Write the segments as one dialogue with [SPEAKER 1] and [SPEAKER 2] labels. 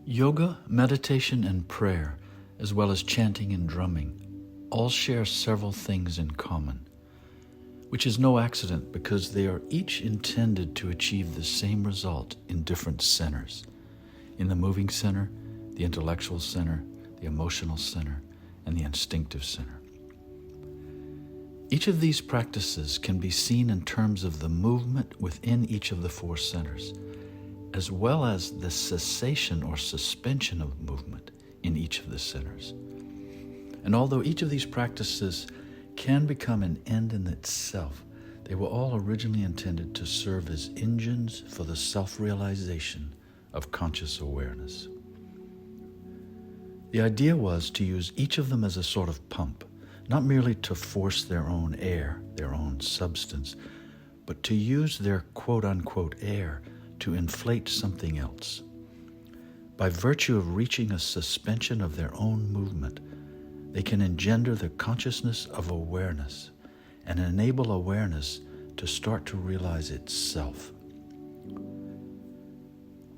[SPEAKER 1] Yoga, meditation, and prayer, as well as chanting and drumming, all share several things in common, which is no accident because they are each intended to achieve the same result in different centers. In the moving center, the intellectual center, the emotional center, and the instinctive center. Each of these practices can be seen in terms of the movement within each of the four centers, as well as the cessation or suspension of movement in each of the centers. And although each of these practices can become an end in itself, they were all originally intended to serve as engines for the self-realization of conscious awareness. The idea was to use each of them as a sort of pump, not merely to force their own air, their own substance, but to use their quote-unquote air to inflate something else. By virtue of reaching a suspension of their own movement, they can engender the consciousness of awareness and enable awareness to start to realize itself.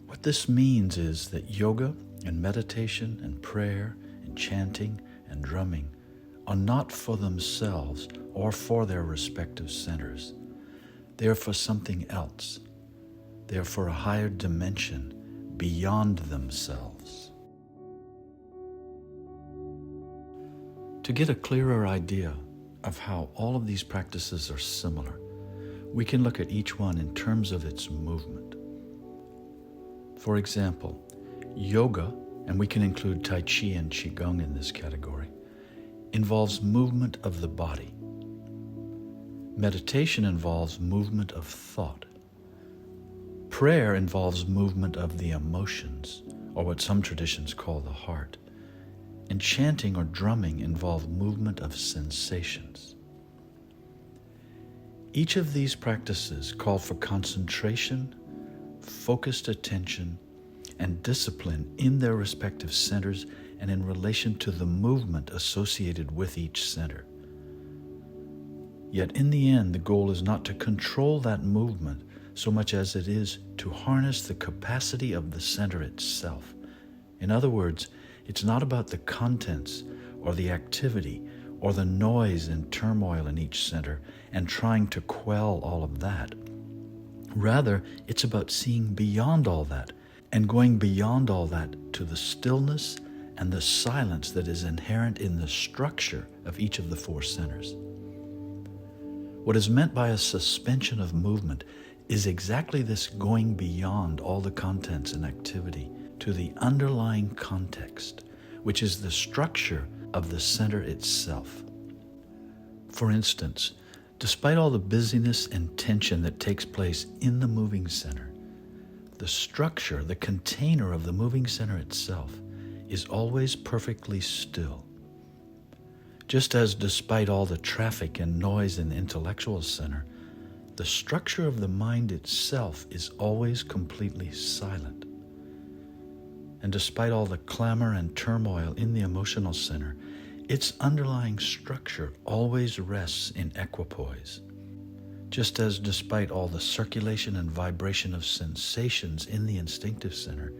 [SPEAKER 1] What this means is that yoga and meditation and prayer and chanting and drumming are not for themselves or for their respective centers. They are for something else. They are for a higher dimension beyond themselves. To get a clearer idea of how all of these practices are similar, we can look at each one in terms of its movement. For example, yoga, and we can include Tai Chi and Qigong in this category, involves movement of the body. Meditation involves movement of thought. Prayer involves movement of the emotions, or what some traditions call the heart. And chanting or drumming involve movement of sensations. Each of these practices call for concentration, focused attention, and discipline in their respective centers and in relation to the movement associated with each center. Yet in the end, the goal is not to control that movement so much as it is to harness the capacity of the center itself. In other words, it's not about the contents or the activity or the noise and turmoil in each center and trying to quell all of that. Rather, it's about seeing beyond all that and going beyond all that to the stillness and the silence that is inherent in the structure of each of the four centers. What is meant by a suspension of movement is exactly this going beyond all the contents and activity to the underlying context, which is the structure of the center itself. For instance, despite all the busyness and tension that takes place in the moving center, the structure, the container of the moving center itself is always perfectly still. Just as despite all the traffic and noise in the intellectual center, the structure of the mind itself is always completely silent. And despite all the clamor and turmoil in the emotional center, its underlying structure always rests in equipoise. Just as despite all the circulation and vibration of sensations in the instinctive center,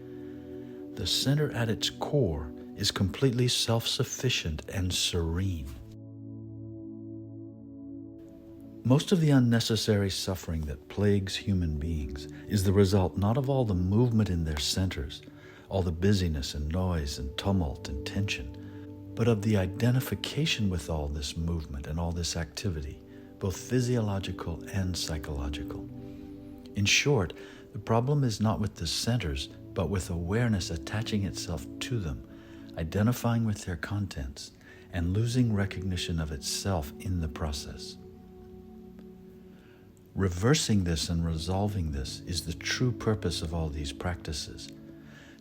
[SPEAKER 1] the center at its core is completely self-sufficient and serene. Most of the unnecessary suffering that plagues human beings is the result not of all the movement in their centers, all the busyness and noise and tumult and tension, but of the identification with all this movement and all this activity, both physiological and psychological. In short, the problem is not with the centers, but with awareness attaching itself to them, identifying with their contents, and losing recognition of itself in the process. Reversing this and resolving this is the true purpose of all these practices,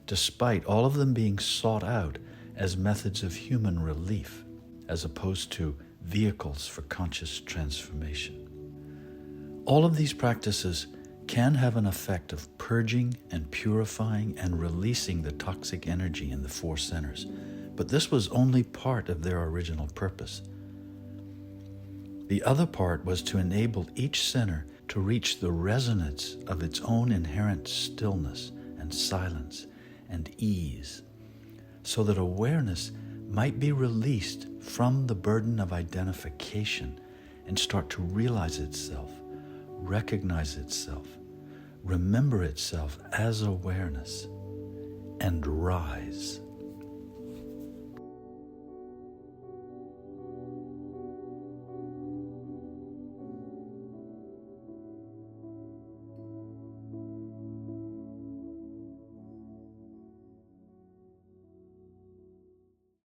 [SPEAKER 1] despite all of them being sought out as methods of human relief, as opposed to vehicles for conscious transformation. All of these practices can have an effect of purging and purifying and releasing the toxic energy in the four centers, but this was only part of their original purpose. The other part was to enable each center to reach the resonance of its own inherent stillness and silence and ease, so that awareness might be released from the burden of identification and start to realize itself, recognize itself, remember itself as awareness, and rise.